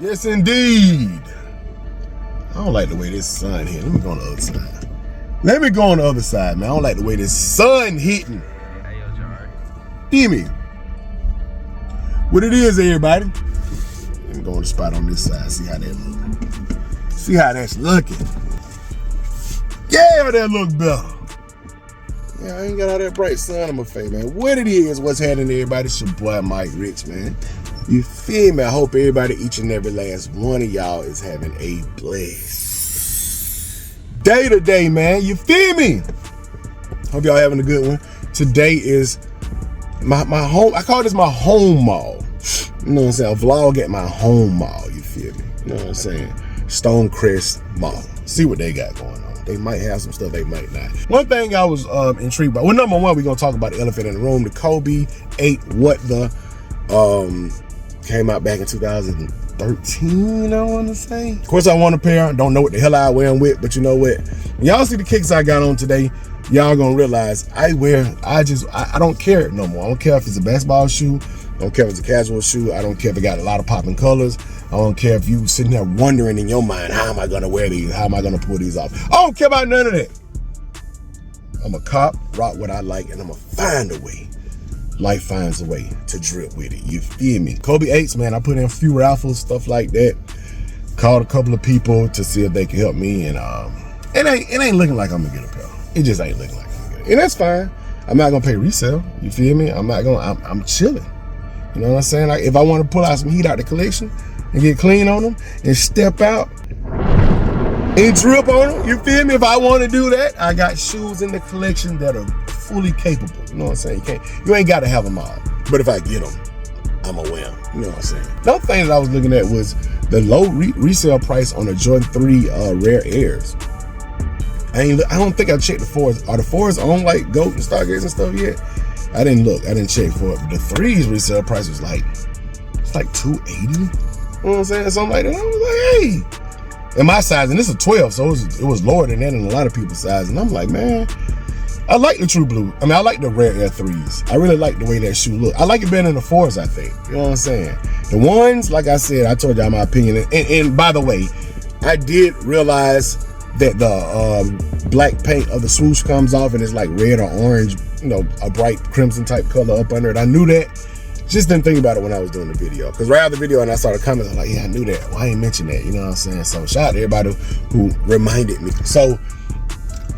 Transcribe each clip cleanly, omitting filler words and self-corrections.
Yes, indeed. I don't like the way this sun hit. Let me go on the other side. Let me go on the other side, man. I don't like the way this sun hitting. Hey, yo, Jar. Hear me. What it is, everybody. Let me go on the spot on this side. See how that look. See how that's looking. Yeah, that look better. Yeah, I ain't got all that bright sun on my face, man. What it is, what's happening, everybody? It's your boy, Mike Rich, man. You feel me? I hope everybody, each and every last one of y'all is having a blessed day today, man. You feel me? Hope y'all having a good one. Today is my home. I call this my home mall. You know what I'm saying? A vlog at my home mall. You feel me? You know what I'm saying? Stonecrest Mall. See what they got going on. They might have some stuff, they might not. One thing I was intrigued by. Well, number one, we're gonna talk about the elephant in the room. The Kobe 8 What The came out back in 2013, I want to say. Of course, I want a pair. Don't know what the hell I wear them with, but you know what? When y'all see the kicks I got on today, y'all gonna realize I don't care no more. I don't care if it's a basketball shoe. I don't care if it's a casual shoe. I don't care if it got a lot of popping colors. I don't care if you sitting there wondering in your mind, how am I gonna wear these? How am I gonna pull these off? I don't care about none of that. I'm a cop, rock what I like, and I'm gonna find a way. Life finds a way to drip with it. You feel me? Kobe 8s, man. I put in a few raffles, stuff like that. Called a couple of people to see if they could help me, and it ain't looking like I'm gonna get a pair. It just ain't looking like I'm gonna get it. And that's fine. I'm not gonna pay resale. You feel me? I'm chilling. You know what I'm saying? Like, if I want to pull out some heat out the collection and get clean on them and step out and drip on them, you feel me? If I want to do that, I got shoes in the collection that are fully capable. You know what I'm saying? You ain't got to have them all. But if I get them, I'ma wear them. You know what I'm saying? Another thing that I was looking at was the low resale price on the Jordan 3 Rare Airs. I don't think I checked the 4s. Are the 4s on like GOAT and Stargaze and stuff yet? I didn't look. I didn't check for it. But the 3s resale price was like, it's like $280. You know what I'm saying? Something like that. I was like, hey. In my size, and this is a 12, so it was lower than that in a lot of people's size. And I'm like, man, I like the True Blue. I mean, I like the Rare Air 3s. I really like the way that shoe look. I like it better than the 4s, I think. You know what I'm saying? The 1s, like I said, I told y'all my opinion. And by the way, I did realize that the black paint of the swoosh comes off and it's like red or orange, you know, a bright crimson type color up under it. I knew that. Just didn't think about it when I was doing the video. Because right after the video and I saw the comments, I'm like, yeah, I knew that. Why I ain't mention that? You know what I'm saying? So shout out to everybody who reminded me. So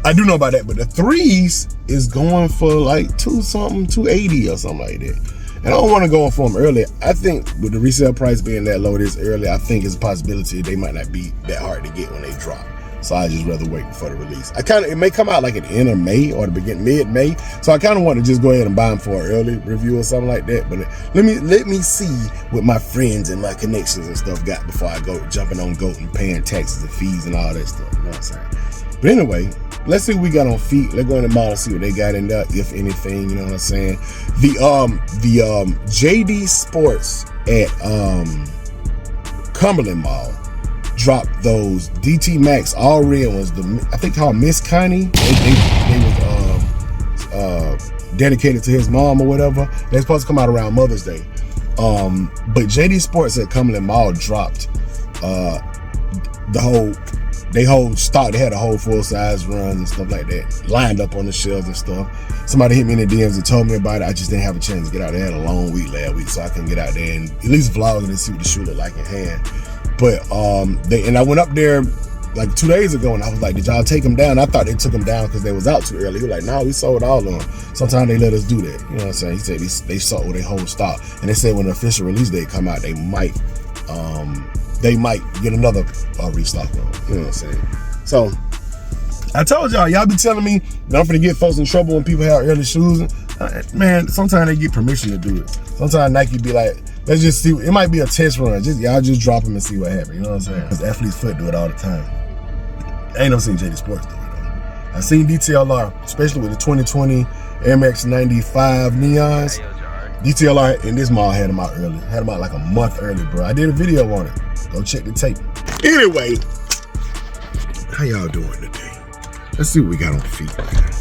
I do know about that, but the 3s is going for like 280 or something like that. And I don't want to go for them early. I think with the resale price being that low this early, I think it's a possibility they might not be that hard to get when they drop. So I just rather wait for the release. It may come out like at the end of May or the beginning, mid-May. So I kind of want to just go ahead and buy them for an early review or something like that. But let me see what my friends and my connections and stuff got before I go jumping on GOAT and paying taxes and fees and all that stuff. You know what I'm saying? But anyway, let's see what we got on feet. Let's go in the mall and see what they got in there, if anything. You know what I'm saying? The JD Sports at Cumberland Mall dropped those DT Max all red ones. I think called Miss Connie. They was dedicated to his mom or whatever. They're supposed to come out around Mother's Day. But JD Sports at Cumberland Mall dropped the whole stock. They had a whole full size run and stuff like that lined up on the shelves and stuff. Somebody hit me in the DMs and told me about it. I just didn't have a chance to get out there. I had a long week last week, so I couldn't get out there and at least vlog it and see what the shoe looked like in hand. But I went up there like 2 days ago and I was like, did y'all take them down? I thought they took them down because they was out too early. He was like, no, we sold all of them. Sometimes they let us do that. You know what I'm saying? He said they sold their whole stock. And they said when the official release date come out, they might get another restock on. You know what I'm saying? So I told y'all be telling me that I'm gonna get folks in trouble when people have early shoes. Man, sometimes they get permission to do it. Sometimes Nike be like, let's just see. It might be a test run. Y'all just drop them and see what happens. You know what I'm saying? Because Athlete's Foot do it all the time. I ain't never seen JD Sports do it though. I seen DTLR, especially with the 2020 Air Max 95 Neons. DTLR in this mall had them out early. Had them out like a month early, bro. I did a video on it. Go check the tape. Anyway, how y'all doing today? Let's see what we got on feet, man.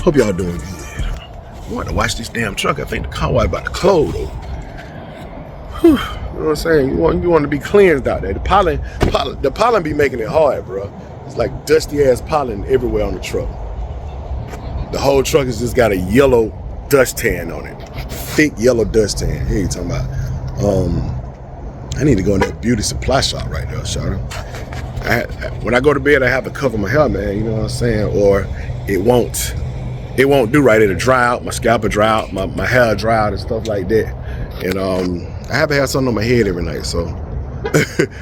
Hope y'all doing good. I want to watch this damn truck. I think the car wash about to close though. Whew. know what I'm saying? You want to be cleansed out there. The pollen be making it hard, bro. It's like dusty ass pollen everywhere on the truck. The whole truck has just got a yellow dust tan on it. Thick yellow dust tan. Here you talking about. I need to go in that beauty supply shop right there, Shawty. When I go to bed, I have to cover my hair, man. You know what I'm saying? Or it won't do right. It'll dry out. My scalp will dry out. My hair dry out and stuff like that. And I have to have something on my head every night, so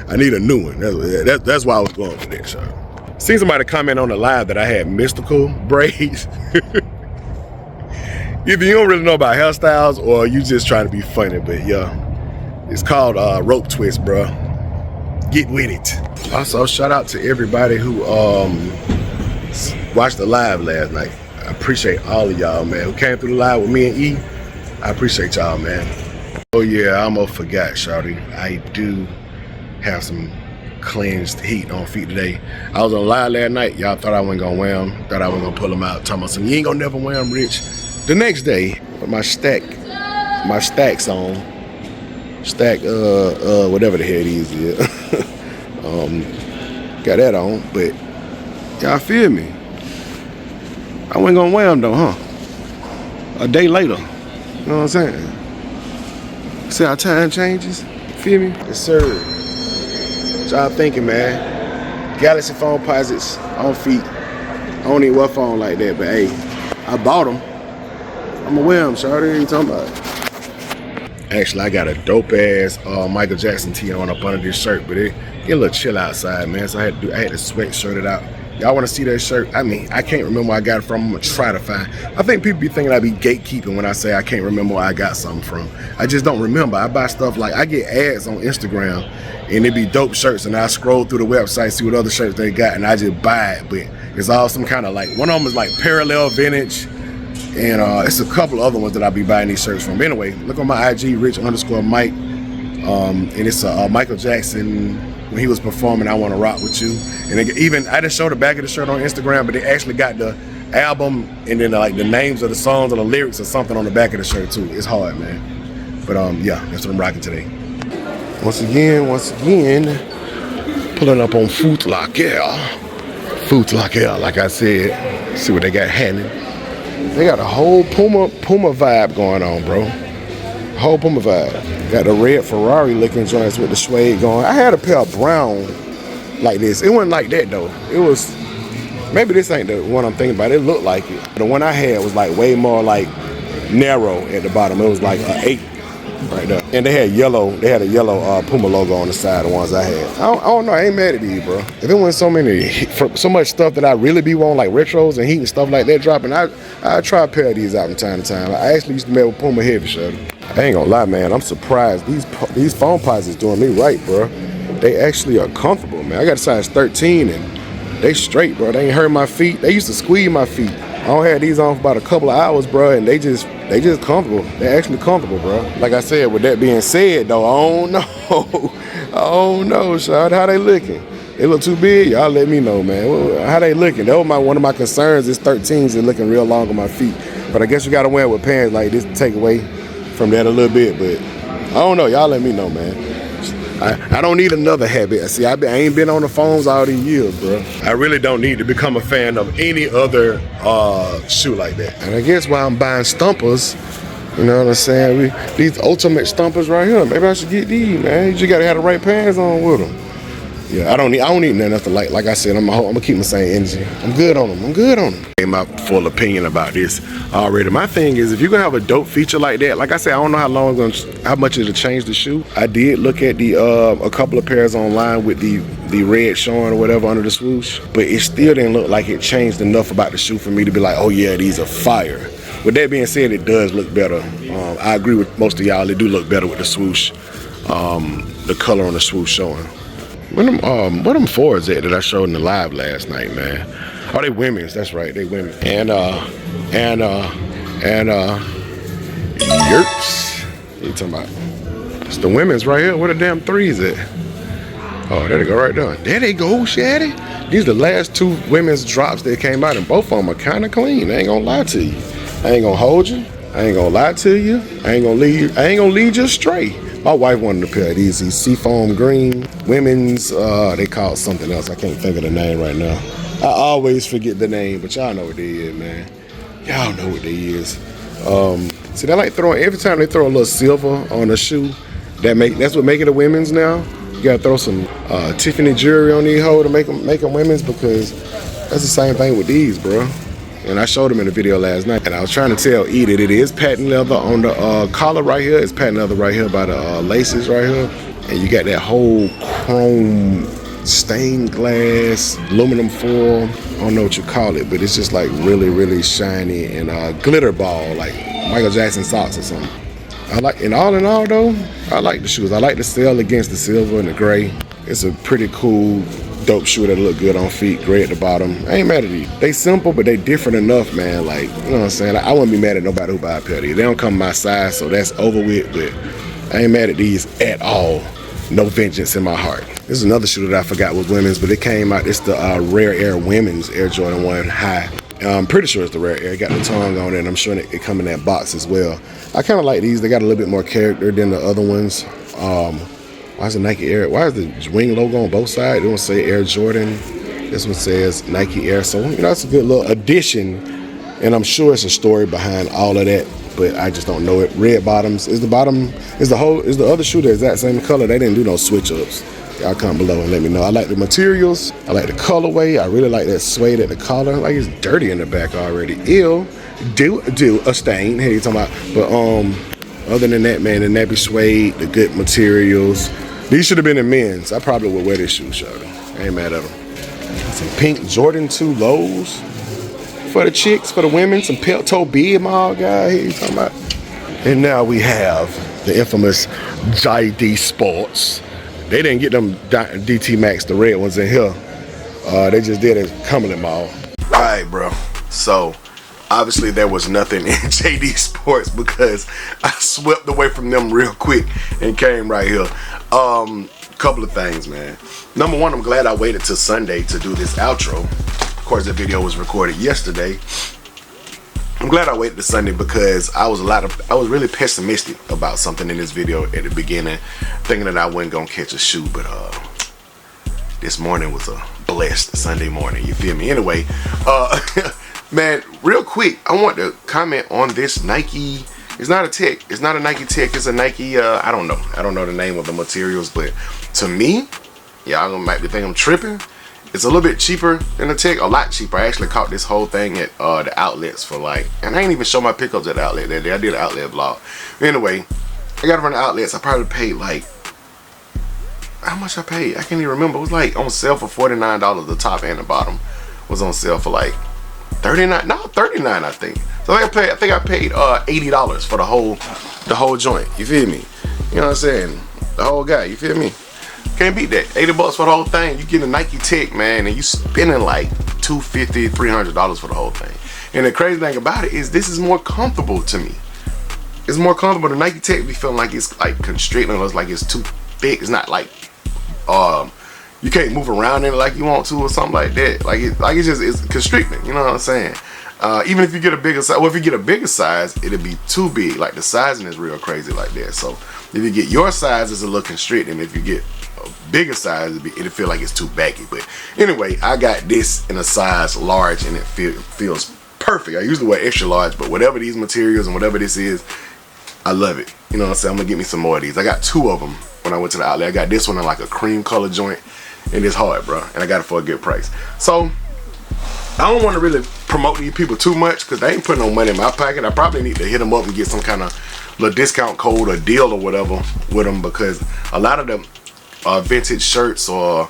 I need a new one. That's why I was going for that, Shawty. Seen somebody comment on the live that I had mystical braids. Either you don't really know about hairstyles or you just trying to be funny, but yeah. It's called rope twist, bro. Get with it. Also, shout out to everybody who watched the live last night. I appreciate all of y'all, man, who came through the live with me and E. I appreciate y'all, man. Oh yeah, I almost forgot, shawty. I do have some cleansed heat on feet today. I was on live last night. Y'all thought I wasn't gonna wear them. Thought I was gonna pull them out. Talking about some, you ain't gonna never wear them, Rich. The next day, with my stacks on. Stack, whatever the hell it is, yeah. Got that on, but y'all feel me? I wasn't gonna wear them though, huh? A day later, you know what I'm saying? See how time changes? Feel me? Yes, sir. What y'all thinking, man? Galaxy Foamposites on feet. I don't need what phone like that, but hey, I bought them. I'ma wear them, shawty. What you talking about? Actually, I got a dope ass Michael Jackson tee on up under this shirt, but it get a little chill outside, man. So I had to sweatshirt it out. Y'all want to see that shirt? I mean, I can't remember where I got it from. I'm gonna try to find. I think people be thinking I be gatekeeping when I say I can't remember where I got something from. I just don't remember. I buy stuff like I get ads on Instagram, and it be dope shirts, and I scroll through the website, see what other shirts they got, and I just buy it. But it's all some kind of like one of them is like Parallel Vintage. And it's a couple other ones that I'll be buying these shirts from. But anyway, look on my IG, Rich_Mike. And it's Michael Jackson when he was performing I Wanna Rock With You. And I just showed the back of the shirt on Instagram, but they actually got the album and then like the names of the songs or the lyrics or something on the back of the shirt too. It's hard, man. But yeah, that's what I'm rocking today. Once again, pulling up on Foot Locker, like I said. See what they got happening. They got a whole Puma vibe going on, bro. Whole Puma vibe. Got the red Ferrari looking joints with the suede going. I had a pair of brown like this. It wasn't like that though. It was, maybe this ain't the one I'm thinking about. It looked like it. The one I had was like way more like narrow at the bottom. It was like an 8 right there. And they had a yellow Puma logo on the side, the ones I had. I don't know, I ain't mad at these, bro. If it wasn't so much stuff that I really be wanting, like retros and heat and stuff like that dropping, I try a pair of these out from time to time. I actually used to mess with Puma heavy, shorty. I ain't gonna lie, man, I'm surprised. These Foamposites doing me right, bro. They actually are comfortable, man. I got a size 13 and they straight, bro. They ain't hurt my feet. They used to squeeze my feet. I don't have these on for about a couple of hours, bro, and they just comfortable. They're actually comfortable, bro. Like I said, with that being said, though, I don't know, Shad. How they looking? They look too big? Y'all let me know, man. How they looking? That was one of my concerns. Is 13s are looking real long on my feet. But I guess you gotta wear it with pants like this to take away from that a little bit. But I don't know. Y'all let me know, man. I don't need another habit. See, I ain't been on the phones all these years, bro. I really don't need to become a fan of any other shoe like that. And I guess while I'm buying Stumpers, you know what I'm saying? These ultimate Stumpers right here. Maybe I should get these, man. You just gotta have the right pants on with them. Yeah, I don't need nothing else to like. Like I said, I'm gonna keep my same energy. I'm good on them. My full opinion about this already. My thing is, if you're gonna have a dope feature like that, like I said, I don't know how much it'll change the shoe. I did look at the a couple of pairs online with the red showing or whatever under the swoosh, but it still didn't look like it changed enough about the shoe for me to be like, oh yeah, these are fire. With that being said, it does look better. I agree with most of y'all. It do look better with the swoosh, the color on the swoosh showing. What them fours at that I showed in the live last night, man? Oh, they women's. That's right, they women. And yerps. What you talking about? It's the women's right here. Where the damn threes at? Oh, there they go right there. There they go, Shaddy. These are the last 2 women's drops that came out, and both of them are kind of clean. I ain't gonna lie to you. I ain't gonna hold you. I ain't gonna lie to you. I ain't gonna lead you astray. My wife wanted a pair of these seafoam green women's. They call it something else. I can't think of the name right now. I always forget the name, but y'all know what they is, man. Y'all know what they is. See, they like throwing, every time they throw a little silver on a shoe, that's what make it a women's now. You gotta throw some Tiffany jewelry on these hoes to make them women's, because that's the same thing with these, bro. And I showed them in the video last night, and I was trying to tell E that it is patent leather on the collar right here. It's patent leather right here by the laces right here, and you got that whole chrome stained glass aluminum foil. I don't know what you call it, but it's just like really, really shiny and glitter ball, like Michael Jackson socks or something. In all though, I like the shoes. I like the sail against the silver and the gray. It's a pretty cool, dope shoe that look good on feet, gray at the bottom. I ain't mad at these. They simple, but they different enough, man. Like, you know what I'm saying? I wouldn't be mad at nobody who buy a pair of these. They don't come my size, so that's over with, but I ain't mad at these at all. No vengeance in my heart. This is another shoe that I forgot was women's, but it came out. It's the Rare Air Women's Air Jordan 1 High. I'm pretty sure it's the Rare Air. It got the tongue on it, and I'm sure it come in that box as well. I kind of like these. They got a little bit more character than the other ones. Why is the Nike Air? Why is the wing logo on both sides? It don't say Air Jordan. This one says Nike Air. So, you know, that's a good little addition, and I'm sure it's a story behind all of that, but I just don't know it. Red bottoms. Is the other shoe the exact same color? They didn't do no switch ups. Y'all comment below and let me know. I like the materials. I like the colorway. I really like that suede at the collar. Like, it's dirty in the back already. Ew. Do a stain. Hey, you talking about? But other than that, man, the nappy suede, the good materials. These should have been in men's. I probably would wear this shoe, shorty. I ain't mad at them. Some pink Jordan 2 lows for the chicks, for the women. Some pelt toe bib mall guy. Hey, you talking about? And now we have the infamous JD Sports. They didn't get them DT Max, the red ones in here. They just did it at Cumberland Mall. All right, bro. So, obviously there was nothing in JD Sports because I swept away from them real quick and came right here. Couple of things, man. Number one, I'm glad I waited till Sunday to do this outro. Of course, the video was recorded yesterday. I'm glad I waited to Sunday because I was really pessimistic about something in this video at the beginning, thinking that I wasn't gonna catch a shoe, but this morning was a blessed Sunday morning, you feel me? Anyway, man, real quick, I want to comment on this Nike. It's not a tech, it's not a Nike tech, it's a Nike, I don't know the name of the materials, but to me, y'all might be thinking I'm tripping. It's a little bit cheaper than the tech, a lot cheaper. I actually caught this whole thing at the outlets for like, and I ain't even show my pickups at the outlet that day. I did an outlet vlog. Anyway, I got it from the outlets. I probably paid like, how much I paid? I can't even remember. It was like on sale for $49. The top and the bottom was on sale for like $39. No, $39 I think. So I think I paid $80 for the whole joint. You feel me? You know what I'm saying? The whole guy. You feel me? Can't beat that. $80 for the whole thing. You get a Nike Tech, man, and you spending like $250, $300 for the whole thing. And the crazy thing about it is this is more comfortable to me. It's more comfortable. The Nike Tech be feeling like it's like constricting us, like it's too thick. It's not like you can't move around in it like you want to or something like that. It's constricting. You know what I'm saying? Even if you get a bigger size, well, if you get a bigger size, it'll be too big. Like the sizing is real crazy like that. So if you get your size, it's a little constricting. If you get a bigger size, it'll feel like it's too baggy. But anyway, I got this in a size large and it feels perfect. I usually wear extra large, but whatever these materials and whatever this is, I love it. You know what I'm saying? I'm gonna get me some more of these. I got 2 of them when I went to the outlet. I got this one in like a cream color joint, and it's hard, bro. And I got it for a good price. So I don't want to really promote these people too much because they ain't putting no money in my pocket. I probably need to hit them up and get some kind of little discount code or deal or whatever with them, because a lot of them vintage shirts or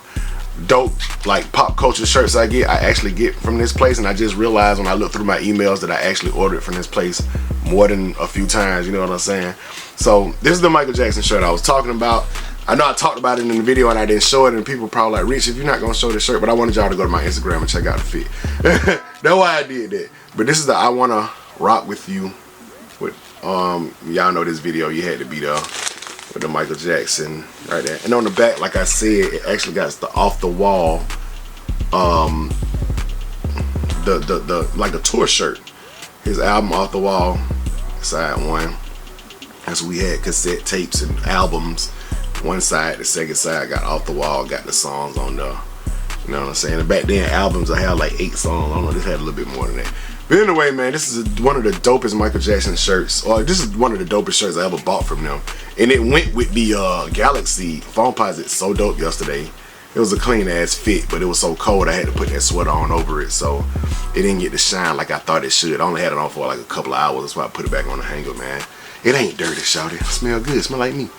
dope like pop culture shirts I actually get from this place, and I just realized when I looked through my emails that I actually ordered from this place more than a few times. You know what I'm saying? So this is the Michael Jackson shirt I was talking about. I know I talked about it in the video and I didn't show it, and people probably like, Rich, if you're not gonna show this shirt, but I wanted y'all to go to my Instagram and check out the fit. That's why I did that. But this is the I Wanna Rock With You with y'all know this video, you had to be there, with the Michael Jackson right there. And on the back, like I said, it actually got the off the wall like a tour shirt. His album Off the Wall, side 1. That's we had cassette tapes and albums. One side, the second side got Off the Wall, got the songs on there. You know what I'm saying? And back then, albums I had like 8 songs. I don't know, this had a little bit more than that. But anyway, man, this is one of the dopest Michael Jackson shirts. Or this is one of the dopest shirts I ever bought from them. And it went with the Galaxy phone posit. So dope yesterday. It was a clean ass fit, but it was so cold I had to put that sweater on over it. So it didn't get to shine like I thought it should. I only had it on for like a couple of hours. That's why I put it back on the hanger, man. It ain't dirty, shawty. It smell good. It smell like me.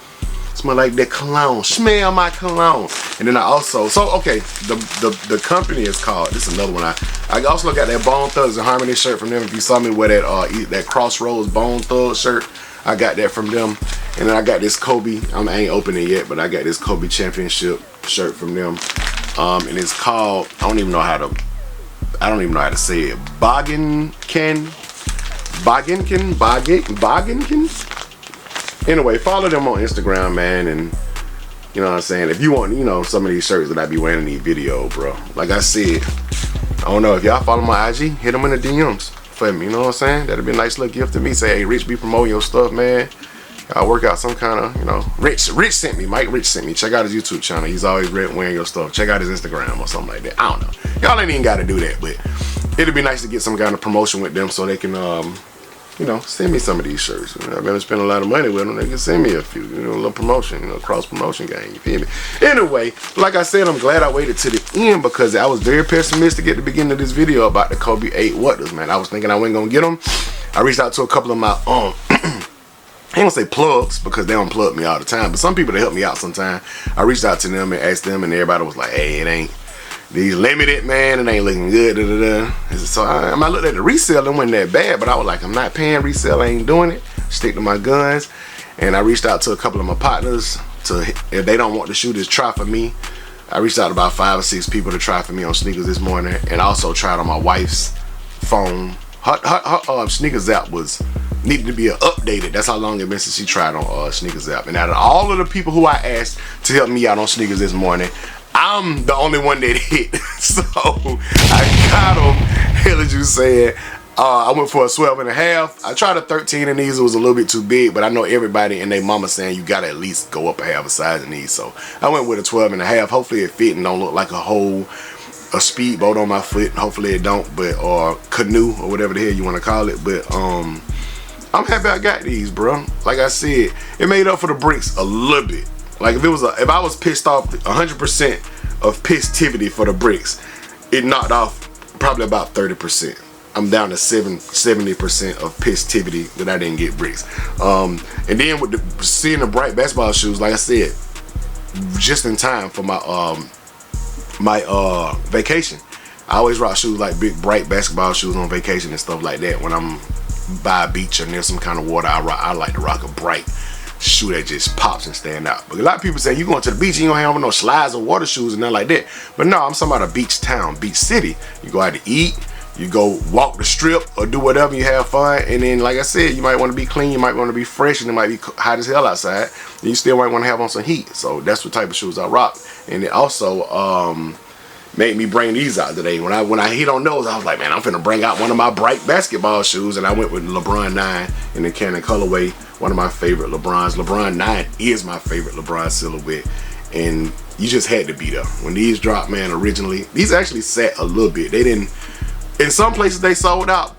Smell like that cologne. Smell my cologne. And then I also, okay, the company is called, this is another one. I also got that Bone Thugs and Harmony shirt from them. If you saw me wear that Crossroads Bone Thug shirt, I got that from them. And then I got this Kobe, I ain't opened it yet, but I got this Kobe Championship shirt from them. And it's called, I don't even know how to say it. Boginkin. Anyway, follow them on Instagram, man, and you know what I'm saying. If you want, you know, some of these shirts that I be wearing in these videos, bro. Like I said, I don't know if y'all follow my IG, hit them in the DMs for me. You know what I'm saying? That'd be a nice little gift to me. Say, hey, Rich, be promoting your stuff, man. I'll work out some kind of, you know. Rich sent me. Mike Rich sent me. Check out his YouTube channel. He's always wearing your stuff. Check out his Instagram or something like that. I don't know. Y'all ain't even got to do that, but it'd be nice to get some kind of promotion with them so they can, you know, send me some of these shirts. You know, I've been spending a lot of money with them. They can send me a few, you know, a little promotion, you know, cross promotion game. You feel me? Anyway, like I said, I'm glad I waited to the end because I was very pessimistic at the beginning of this video about the Kobe 8 Wonders, man. I was thinking I wasn't gonna get them. I reached out to a couple of my I ain't gonna say plugs because they don't plug me all the time, but some people that help me out sometimes. I reached out to them and asked them, and everybody was like, hey, it ain't. These limited, man, it ain't looking good. So I looked at the resale, it wasn't that bad, but I was like, I'm not paying resale, I ain't doing it. Stick to my guns. And I reached out to a couple of my partners to, if they don't want the shooters, try for me. I reached out to about 5 or 6 people to try for me on sneakers this morning, and I also tried on my wife's phone. Her sneakers app needed to be updated. That's how long it been since she tried on sneakers app. And out of all of the people who I asked to help me out on sneakers this morning, I'm the only one that hit. So I got them. Hell, as you said, I went for a 12.5. I tried a 13 in these. It was a little bit too big, but I know everybody and their mama saying you gotta at least go up a half a size in these. So I went with a 12.5. Hopefully it fit and don't look like a speedboat on my foot. Hopefully it don't, but or canoe or whatever the hell you want to call it. But I'm happy I got these, bro. Like I said, it made up for the bricks a little bit. Like if I was pissed off 100% of pisstivity for the bricks, it knocked off probably about 30%. I'm down to 70% of pisstivity that I didn't get bricks. And then with seeing the bright basketball shoes, like I said, just in time for my vacation. I always rock shoes like big bright basketball shoes on vacation and stuff like that. When I'm by a beach or near some kind of water, I like to rock a bright shoe that just pops and stand out. But a lot of people say you going to the beach, you don't have no slides or water shoes and nothing like that. But no, I'm talking about a beach town, beach city. You go out to eat, you go walk the strip or do whatever, you have fun, and then like I said, you might want to be clean, you might want to be fresh, and it might be hot as hell outside, and you still might want to have on some heat. So that's what type of shoes I rock. And it also made me bring these out today. When I hit on those, I was like, man, I'm finna bring out one of my bright basketball shoes, and I went with LeBron 9 in the Cannon colorway, one of my favorite LeBrons. LeBron 9 is my favorite LeBron silhouette, and you just had to be there. When these dropped, man, originally, these actually sat a little bit. They didn't, in some places they sold out,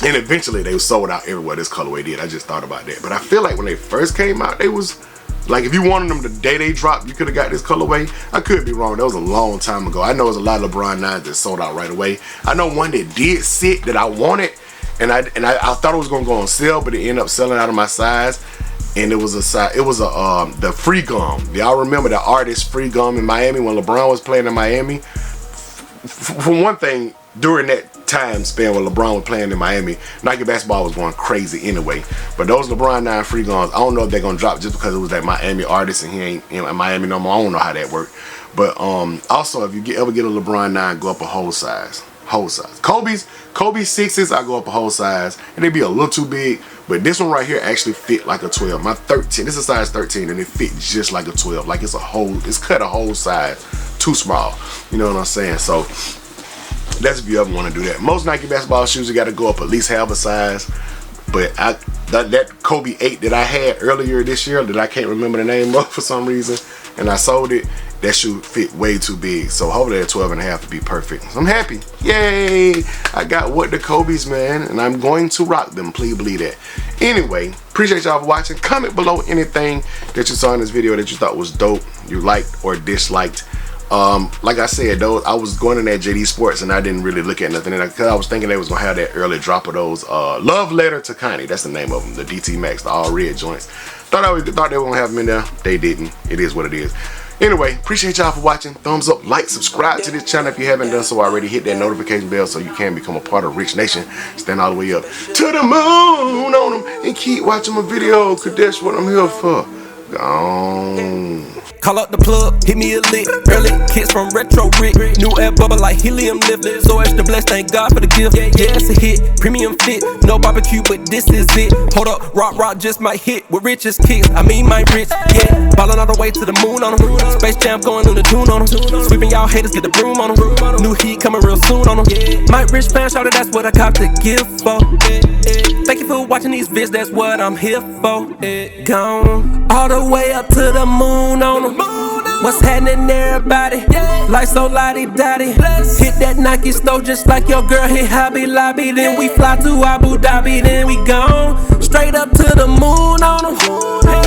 and eventually they were sold out everywhere this colorway did. I just thought about that. But I feel like when they first came out, they was, like if you wanted them the day they dropped, you could have got this colorway. I could be wrong. That was a long time ago. I know there's a lot of LeBron 9s that sold out right away. I know one that did sit that I wanted, and I thought it was gonna go on sale, but it ended up selling out of my size. And it was the Free Gum. Y'all remember the artist Free Gum in Miami when LeBron was playing in Miami? For one thing, during that time span when LeBron was playing in Miami, Nike basketball was going crazy anyway. But those LeBron 9 Free Gums, I don't know if they're gonna drop just because it was that Miami artist and he ain't in Miami no more. I don't know how that worked. But also, if you ever get a LeBron 9, go up a whole size. Kobe's 6s, I go up a whole size, and they be a little too big. But this one right here actually fit like a 12. My 13, this is a size 13, and it fit just like a 12. Like it's cut a whole size too small. You know what I'm saying? So that's if you ever want to do that. Most Nike basketball shoes, you got to go up at least half a size. But that Kobe 8 that I had earlier this year that I can't remember the name of for some reason, and I sold it, that shoe fit way too big. So hopefully that 12.5 to be perfect. So I'm happy. Yay! I got what the Kobe's, man, and I'm going to rock them. Please believe that. Anyway, appreciate y'all for watching. Comment below anything that you saw in this video that you thought was dope, you liked or disliked. Like I said, though, I was going in that JD Sports and I didn't really look at nothing because I was thinking they was gonna have that early drop of those Love Letter to Kanye. That's the name of them, the DT Max, the all red joints. Thought they were gonna have them in there. They didn't. It is what it is. Anyway, appreciate y'all for watching. Thumbs up, like, subscribe to this channel if you haven't done so already. Hit that notification bell so you can become a part of Rich Nation. Stand all the way up to the moon on them and keep watching my video, cause that's what I'm here for. Gone. Call up the plug, hit me a lick. Early kids from Retro Rick. New air bubble like helium lift. So extra blessed, thank God for the gift. Yeah, it's a hit, premium fit. No barbecue, but this is it. Hold up, rock just might hit with richest kicks. I mean, my rich, yeah. Ballin' all the way to the moon on them. Space Jam going on the tune on them. Sweeping y'all haters, get the broom on them. New heat coming real soon on them. My rich fan shouted, that's what I cop the gift for. Thank you for watching these vids, that's what I'm here for. Gone all the way up to the moon on them. What's happening, everybody? Life so lottie-dottie. Hit that Nike store just like your girl hit Hobby Lobby. Then we fly to Abu Dhabi, then we gone straight up to the moon on them.